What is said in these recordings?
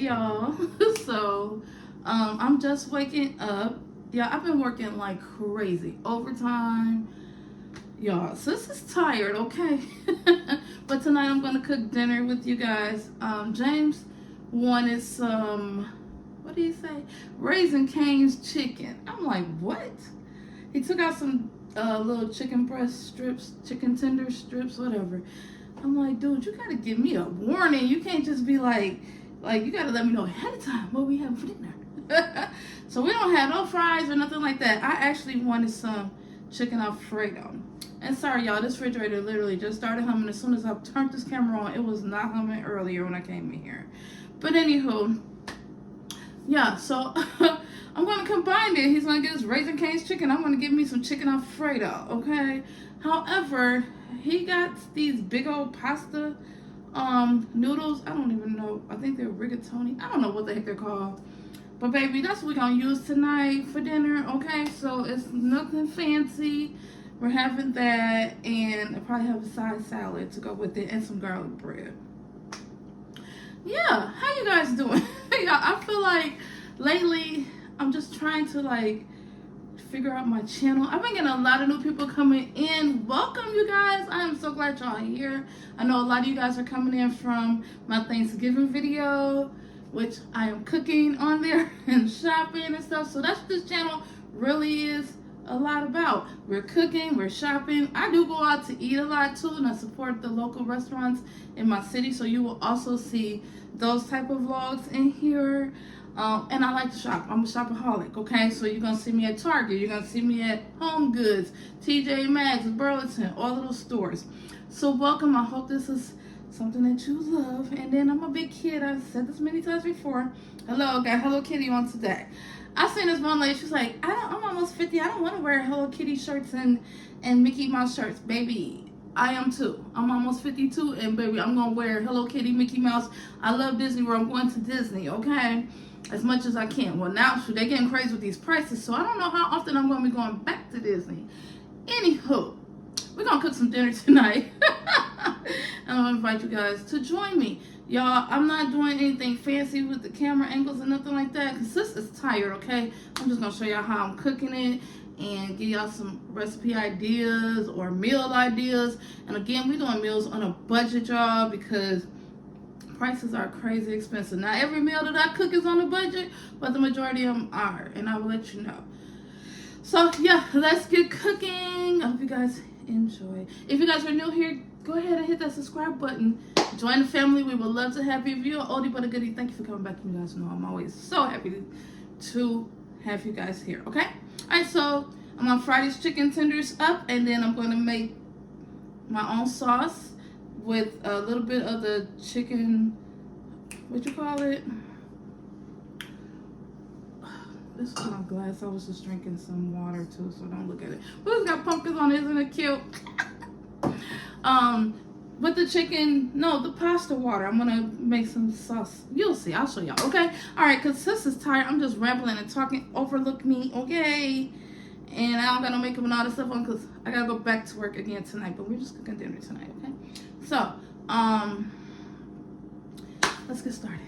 y'all. So, I'm just waking up. Yeah, I've been working like crazy. Overtime. Y'all, sis is tired, okay? But tonight I'm gonna cook dinner with you guys. James wanted some, what do you say? Raisin Cane's chicken. I'm like, what? He took out some little chicken breast strips, chicken tender strips, whatever. I'm like, dude, you gotta give me a warning. You can't just be like you gotta let me know ahead of time what we have for dinner. So we don't have no fries or nothing like that. I actually wanted some chicken Alfredo. And sorry, y'all, this refrigerator literally just started humming as soon as I turned this camera on. It was not humming earlier when I came in here. But anywho, yeah, so I'm gonna combine it. He's gonna get his Raisin Cane's chicken. I'm gonna give me some chicken Alfredo, okay? However, he got these big old pasta noodles. I don't even know. I think they're rigatoni. I don't know what the heck they're called. But baby, that's what we're gonna use tonight for dinner, okay? So it's nothing fancy. We're having that, and I probably have a side salad to go with it and some garlic bread. Yeah, how you guys doing? Yeah, I feel like lately I'm just trying to like figure out my channel. I've been getting a lot of new people coming in. Welcome, you guys. I am so glad y'all are here. I know a lot of you guys are coming in from my Thanksgiving video, which I am cooking on there and shopping and stuff. So that's what this channel really is a lot about. We're cooking, we're shopping. I do go out to eat a lot too, and I support the local restaurants in my city, so you will also see those type of vlogs in here. And I like to shop. I'm a shopaholic, okay? So you're gonna see me at Target, you're gonna see me at Home Goods, TJ Maxx, Burlington, all of those stores. So welcome. I hope this is something that you love. And then I'm a big kid. I've said this many times before. Hello, got Hello Kitty on today. I seen this one lady, she's like, I'm almost 50. I don't want to wear Hello Kitty shirts and Mickey Mouse shirts. Baby, I am too. I'm almost 52, and baby, I'm going to wear Hello Kitty, Mickey Mouse. I love Disney World. I'm going to Disney, okay? As much as I can. Well, now, they're getting crazy with these prices, so I don't know how often I'm going to be going back to Disney. Anywho, we're going to cook some dinner tonight. I'm going to invite you guys to join me. Y'all, I'm not doing anything fancy with the camera angles and nothing like that, because this is tired, okay? I'm just going to show y'all how I'm cooking it and give y'all some recipe ideas or meal ideas. And again, we're doing meals on a budget, y'all, because prices are crazy expensive. Not every meal that I cook is on a budget, but the majority of them are, and I will let you know. So, yeah, let's get cooking. I hope you guys enjoy. If you guys are new here, go ahead and hit that subscribe button. Join the family. We would love to have you. If you're an oldie but a goodie, thank you for coming back. You guys know I'm always so happy to have you guys here, okay? All right, so I'm going to fry these chicken tenders up, and then I'm going to make my own sauce with a little bit of the chicken, what you call it? This is my glass. I was just drinking some water too, so don't look at it. But it's got pumpkins on it. Isn't it cute? With the chicken, no, the pasta water. I'm gonna make some sauce. You'll see. I'll show y'all. Okay. All right. Cause sis is tired. I'm just rambling and talking. Overlook me. Okay. And I don't got no makeup and all this stuff on cause I gotta go back to work again tonight. But we're just cooking dinner tonight. Okay. So, let's get started.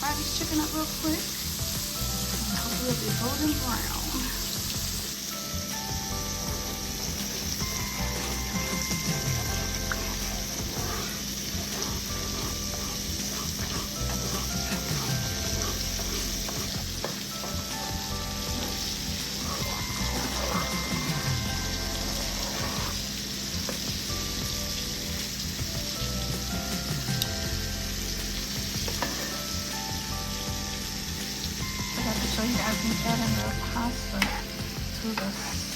fry this chicken up real quick. And hopefully it'll be golden brown. So you guys can add in the pasta to the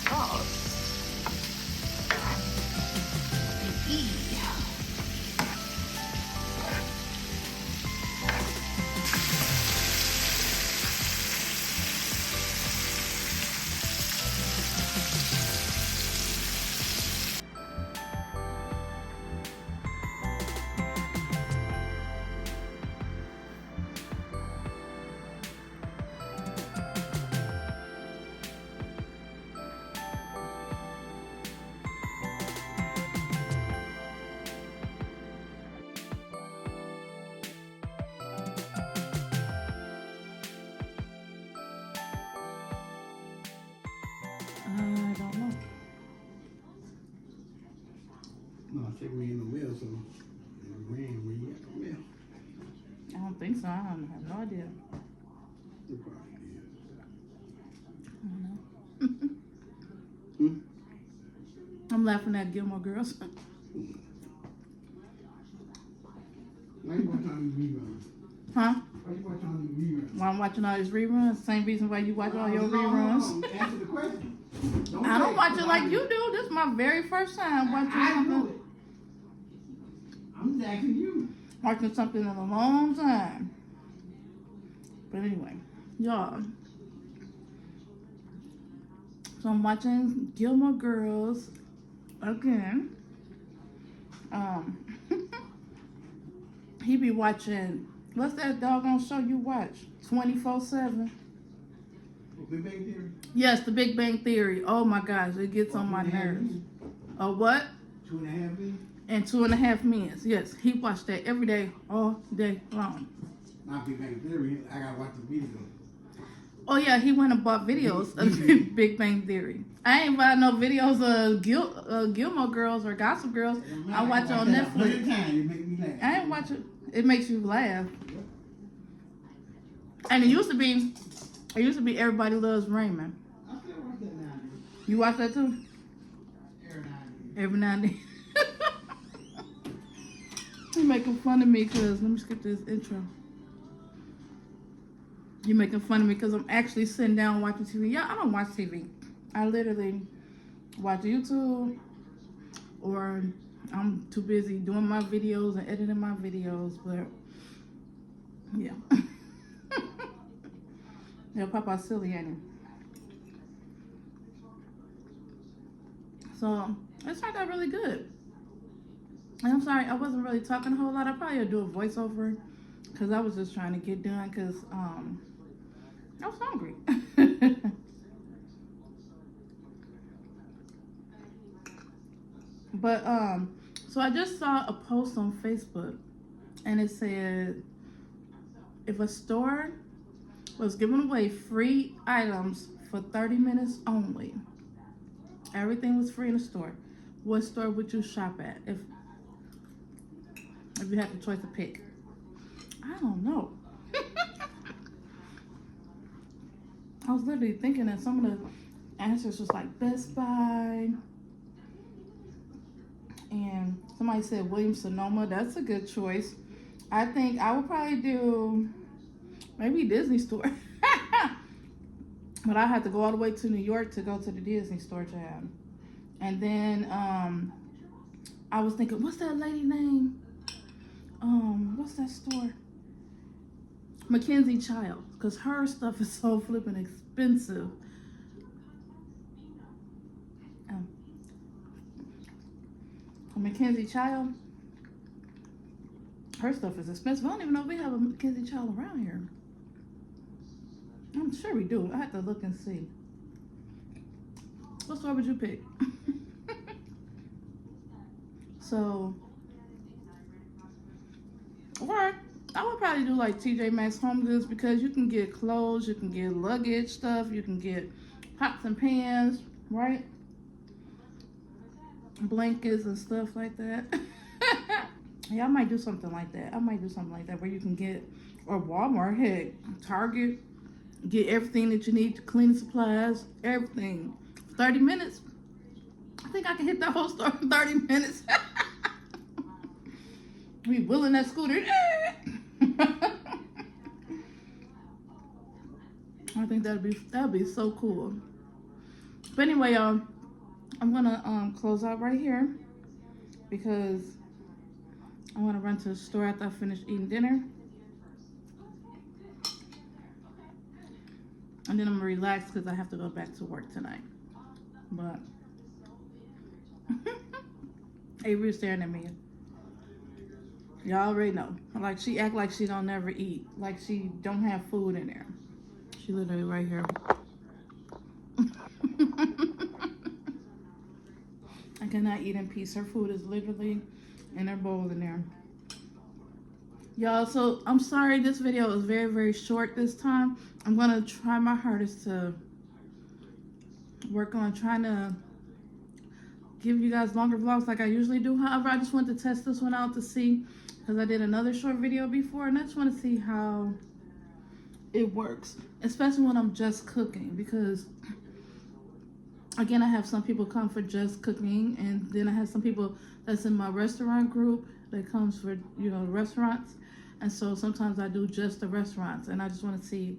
sauce. I don't know. No, I think we in the middle, so we at the middle. I don't think so. I have no idea. It probably I don't know. I'm laughing at Gilmore Girls. Why you watching all these reruns? Huh? Why you watching all these reruns? Why I'm watching all these reruns? Same reason why you watch all your reruns. Answer the question. I don't watch it like you do. This is my very first time watching I do something. it. I'm just asking you. Watching something in a long time. But anyway, y'all. So I'm watching Gilmore Girls again. He be watching, what's that doggone show you watch? 24/7. Big Bang Theory? Yes, The Big Bang Theory. Oh my gosh, it gets on my nerves. A what? 2.5 Men? And 2.5 Men. Yes, he watched that every day, all day long. Not Big Bang Theory. I gotta watch the video. Oh yeah, he went and bought videos of Big Bang Theory. I ain't buy no videos of Gilmore Girls or Gossip Girls. I watch it on Netflix. Times, it make me laugh. I ain't watch it. It makes you laugh. And it used to be Everybody Loves Raymond. I still watch that now. You watch that too? Every now and then. You making fun of me because, let me skip this intro. You making fun of me because I'm actually sitting down watching TV. Yeah, I don't watch TV. I literally watch YouTube, or I'm too busy doing my videos and editing my videos, but yeah. Yeah, Papa silly, ain't it? So, it turned out really good. And I'm sorry, I wasn't really talking a whole lot. I probably would do a voiceover because I was just trying to get done because I was hungry. But so I just saw a post on Facebook and it said if a store was giving away free items for 30 minutes only, everything was free in the store, what store would you shop at if you had the choice to pick? I don't know. I was literally thinking that some of the answers was like Best Buy, and somebody said Williams-Sonoma. That's a good choice. I think I would probably do maybe Disney store. But I had to go all the way to New York to go to the Disney store to have. And then I was thinking, what's that lady name? What's that store? Mackenzie Child, because her stuff is so flipping expensive. Mackenzie Child, her stuff is expensive. I don't even know if we have a Mackenzie Child around here. I'm sure we do. I have to look and see. What store would you pick? So, or I would probably do like TJ Maxx Home Goods because you can get clothes, you can get luggage stuff, you can get pots and pans, right? Blankets and stuff like that. Yeah, I might do something like that. I might do something like that where you can get, or Walmart, heck, Target, get everything that you need, cleaning supplies, everything. 30 minutes. I think I can hit that whole store in 30 minutes. We wheeling that scooter. I think that'd be so cool. But anyway, y'all, I'm gonna close out right here because I want to run to the store after I finish eating dinner, and then I'm gonna relax because I have to go back to work tonight. But Avery's staring at me. Y'all already know. Like, she act like she don't never eat, like she don't have food in there. She literally right here. I cannot eat in peace. Her food is literally in her bowl in there. Y'all, so I'm sorry this video is very, very short this time. I'm gonna try my hardest to work on trying to give you guys longer vlogs like I usually do. However, I just wanted to test this one out to see, because I did another short video before, and I just want to see how it works, especially when I'm just cooking, because again, I have some people come for just cooking, and then I have some people that's in my restaurant group that comes for, you know, restaurants. And so sometimes I do just the restaurants, and I just want to see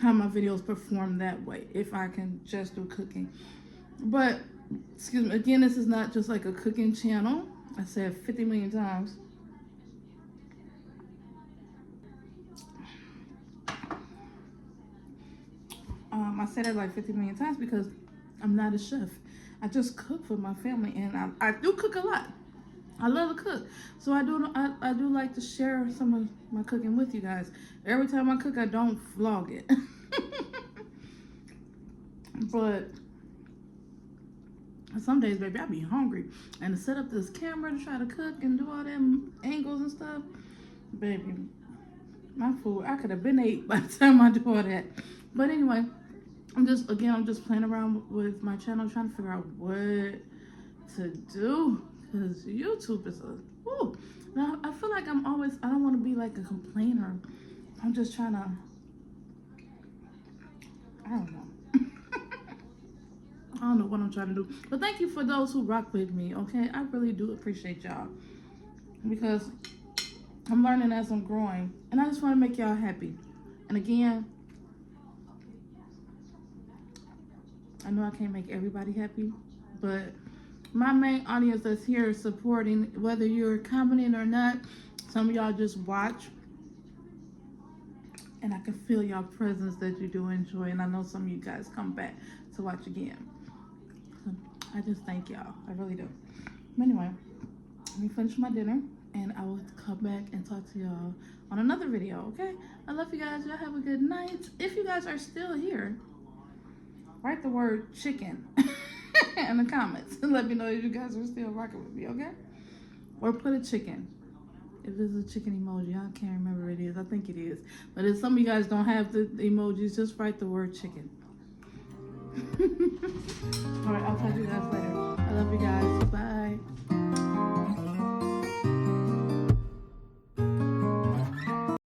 how my videos perform that way, if I can just do cooking. But excuse me, again, this is not just like a cooking channel. I said 50 million times. I said it like 50 million times because I'm not a chef. I just cook for my family, and I do cook a lot. I love to cook, so I do like to share some of my cooking with you guys. Every time I cook, I don't vlog it. But some days, baby, I be hungry, and to set up this camera to try to cook and do all them angles and stuff, baby, my food, I could have been ate by the time I do all that. But anyway, I'm just playing around with my channel, trying to figure out what to do, because YouTube is now I feel like I don't want to be like a complainer. I'm just trying to, I don't know. I don't know what I'm trying to do. But thank you for those who rock with me, okay? I really do appreciate y'all, because I'm learning as I'm growing, and I just want to make y'all happy. And again, I know I can't make everybody happy, but my main audience that's here supporting, whether you're commenting or not, some of y'all just watch, and I can feel y'all presence that you do enjoy, and I know some of you guys come back to watch again. So I just thank y'all. I really do. But anyway, let me finish my dinner, and I will come back and talk to y'all on another video, okay? I love you guys. Y'all have a good night. If you guys are still here, write the word chicken in the comments and let me know if you guys are still rocking with me, okay? Or put a chicken. If it's a chicken emoji, I can't remember what it is. I think it is. But if some of you guys don't have the emojis, just write the word chicken. All right, I'll talk to you guys later.